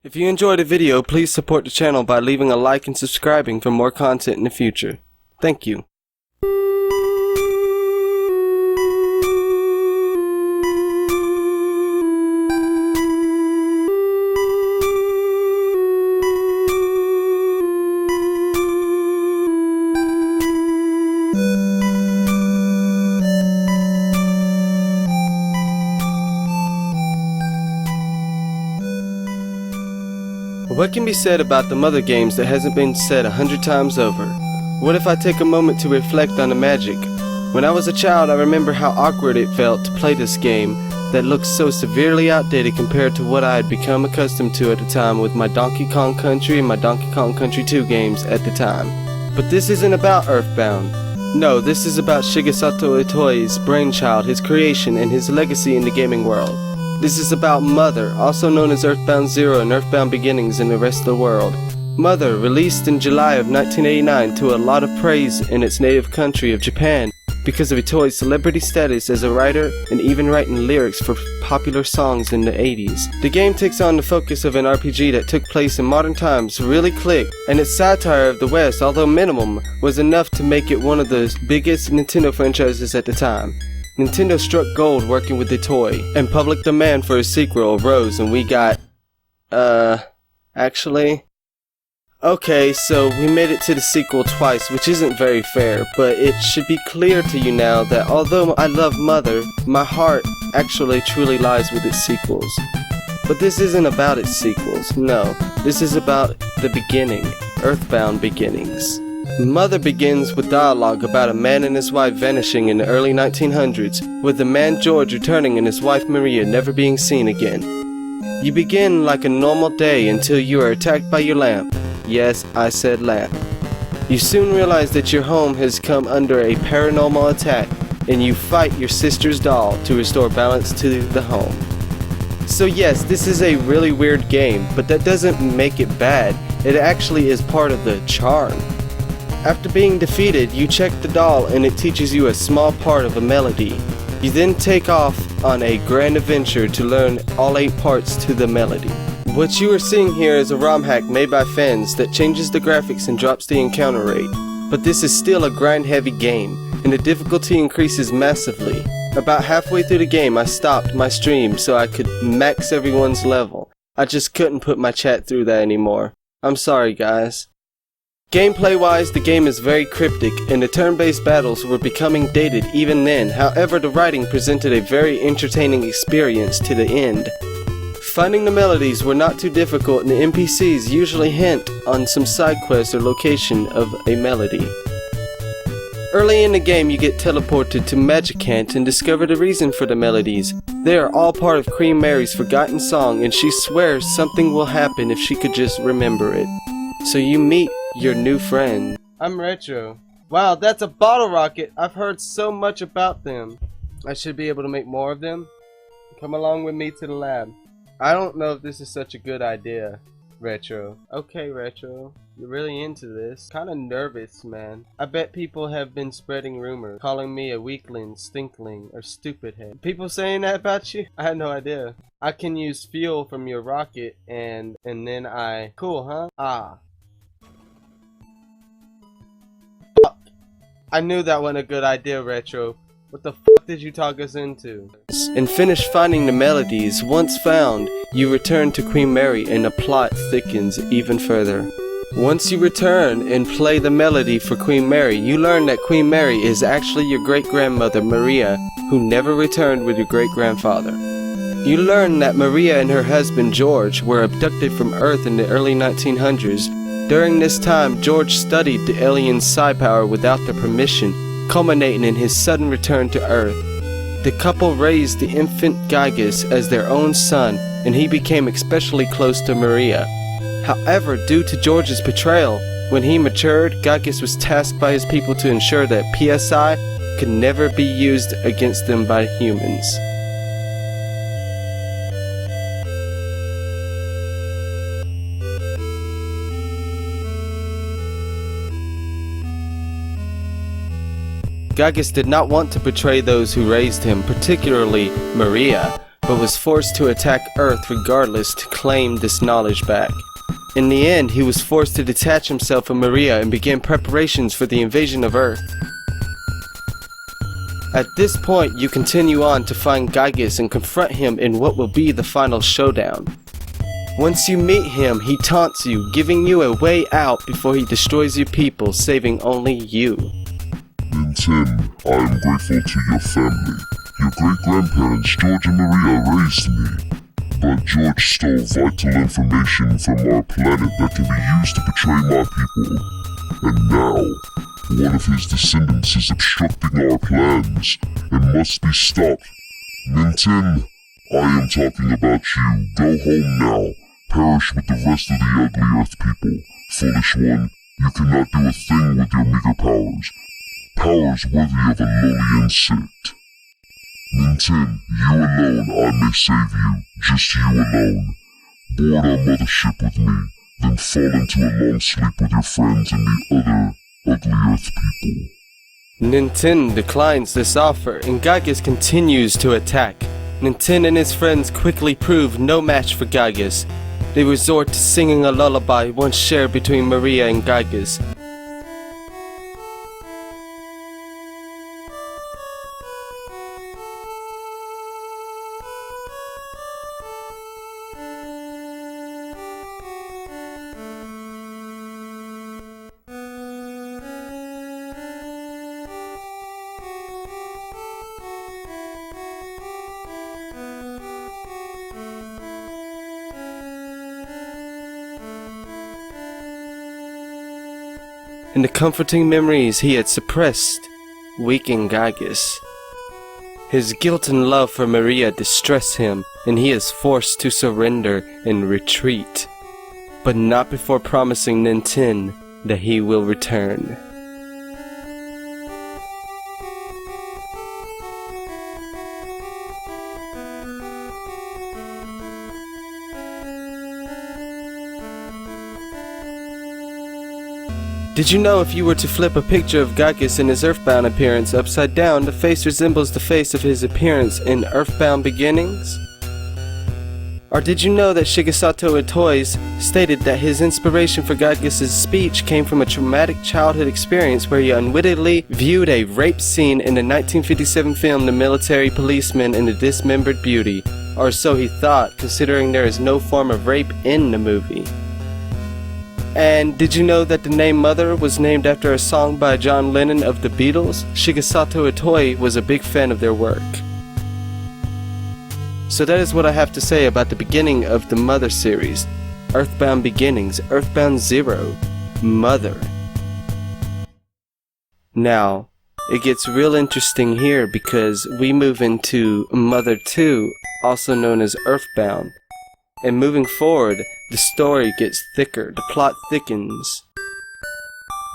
If you enjoyed the video, please support the channel by leaving a like and subscribing for more content in the future. Thank you. What can be said about the Mother games that hasn't been said 100 times over? What if I take a moment to reflect on the magic? When I was a child, I remember how awkward it felt to play this game that looked so severely outdated compared to what I had become accustomed to at the time with my Donkey Kong Country and my Donkey Kong Country 2 games at the time. But this isn't about Earthbound. No, this is about Shigesato Itoi's brainchild, his creation, and his legacy in the gaming world. This is about Mother, also known as Earthbound Zero and Earthbound Beginnings in the rest of the world. Mother, released in July of 1989 to a lot of praise in its native country of Japan because of Itoi's celebrity status as a writer and even writing lyrics for popular songs in the 80s. The game takes on the focus of an RPG that took place in modern times, really clicked, and its satire of the West, although minimum, was enough to make it one of the biggest Nintendo franchises at the time. Nintendo struck gold working with Itoi, and public demand for a sequel arose, and we got, actually? Okay, so we made it to the sequel twice, which isn't very fair, but it should be clear to you now that although I love Mother, my heart actually truly lies with its sequels. But this isn't about its sequels, no, this is about the beginning, Earthbound Beginnings. Mother begins with dialogue about a man and his wife vanishing in the early 1900s, with the man George returning and his wife Maria never being seen again. You begin like a normal day until you are attacked by your lamp. Yes, I said lamp. You soon realize that your home has come under a paranormal attack, and you fight your sister's doll to restore balance to the home. So yes, this is a really weird game, but that doesn't make it bad. It actually is part of the charm. After being defeated, you check the doll and it teaches you a small part of a melody. You then take off on a grand adventure to learn all 8 parts to the melody. What you are seeing here is a ROM hack made by fans that changes the graphics and drops the encounter rate. But this is still a grind-heavy game, and the difficulty increases massively. About halfway through the game, I stopped my stream so I could max everyone's level. I just couldn't put my chat through that anymore. I'm sorry, guys. Gameplay-wise, the game is very cryptic, and the turn-based battles were becoming dated even then. However, the writing presented a very entertaining experience to the end. Finding the melodies were not too difficult, and the NPCs usually hint on some side quest or location of a melody. Early in the game, you get teleported to Magicant and discover the reason for the melodies. They are all part of Queen Mary's forgotten song, and she swears something will happen if she could just remember it. So you meet your new friend. I'm Retro. Wow, that's a bottle rocket. I've heard so much about them. I should be able to make more of them. Come along with me to the lab. I don't know if this is such a good idea, Retro. Okay, Retro. You're really into this. Kinda nervous, man. I bet people have been spreading rumors, calling me a weakling, stinkling, or stupid head. People saying that about you? I had no idea. I can use fuel from your rocket and then I... Cool, huh? Ah. I knew that wasn't a good idea, Retro. What the fuck did you talk us into? And finish finding the melodies. Once found, you return to Queen Mary and the plot thickens even further. Once you return and play the melody for Queen Mary, you learn that Queen Mary is actually your great-grandmother Maria, who never returned with your great-grandfather. You learn that Maria and her husband George were abducted from Earth in the early 1900s. During this time, George studied the alien psi power without their permission, culminating in his sudden return to Earth. The couple raised the infant Gygas as their own son, and he became especially close to Maria. However, due to George's betrayal, when he matured, Gygas was tasked by his people to ensure that PSI could never be used against them by humans. Gygas did not want to betray those who raised him, particularly Maria, but was forced to attack Earth regardless to claim this knowledge back. In the end, he was forced to detach himself from Maria and begin preparations for the invasion of Earth. At this point, you continue on to find Gygus and confront him in what will be the final showdown. Once you meet him, he taunts you, giving you a way out before he destroys your people, saving only you. Tim, I am grateful to your family. Your great-grandparents, George and Maria, raised me. But George stole vital information from our planet that can be used to betray my people. And now, one of his descendants is obstructing our plans and must be stopped. Nintin, I am talking about you. Go home now. Perish with the rest of the ugly Earth people. Foolish one, you cannot do a thing with your meager powers. Powers worthy of a lowly insect. Nintin, you alone I may save you, just you alone. Board our mothership with me, then fall into a long sleep with your friends and the other ugly Earth people. Nintin declines this offer, and Gygus continues to attack. Nintin and his friends quickly prove no match for Gygus. They resort to singing a lullaby once shared between Maria and Gygus. And the comforting memories he had suppressed weaken Gygus. His guilt and love for Maria distress him, and he is forced to surrender and retreat, but not before promising Nintin that he will return. Did you know if you were to flip a picture of Gygus in his Earthbound appearance upside down, the face resembles the face of his appearance in Earthbound Beginnings? Or did you know that Shigesato Itoi's stated that his inspiration for Gygus' speech came from a traumatic childhood experience where he unwittingly viewed a rape scene in the 1957 film The Military Policeman and the Dismembered Beauty, or so he thought, considering there is no form of rape in the movie. And did you know that the name Mother was named after a song by John Lennon of the Beatles? Shigesato Itoi was a big fan of their work. So that is what I have to say about the beginning of the Mother series. Earthbound Beginnings, Earthbound Zero, Mother. Now, it gets real interesting here because we move into Mother 2, also known as Earthbound. And moving forward, the story gets thicker, the plot thickens.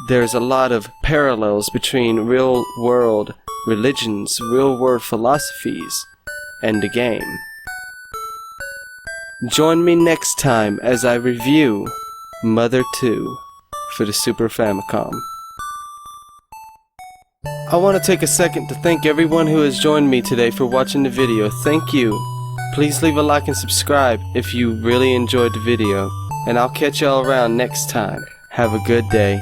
There's a lot of parallels between real-world religions, real-world philosophies, and the game. Join me next time as I review Mother 2 for the Super Famicom. I want to take a second to thank everyone who has joined me today for watching the video. Thank you. Please leave a like and subscribe if you really enjoyed the video, and I'll catch y'all around next time. Have a good day.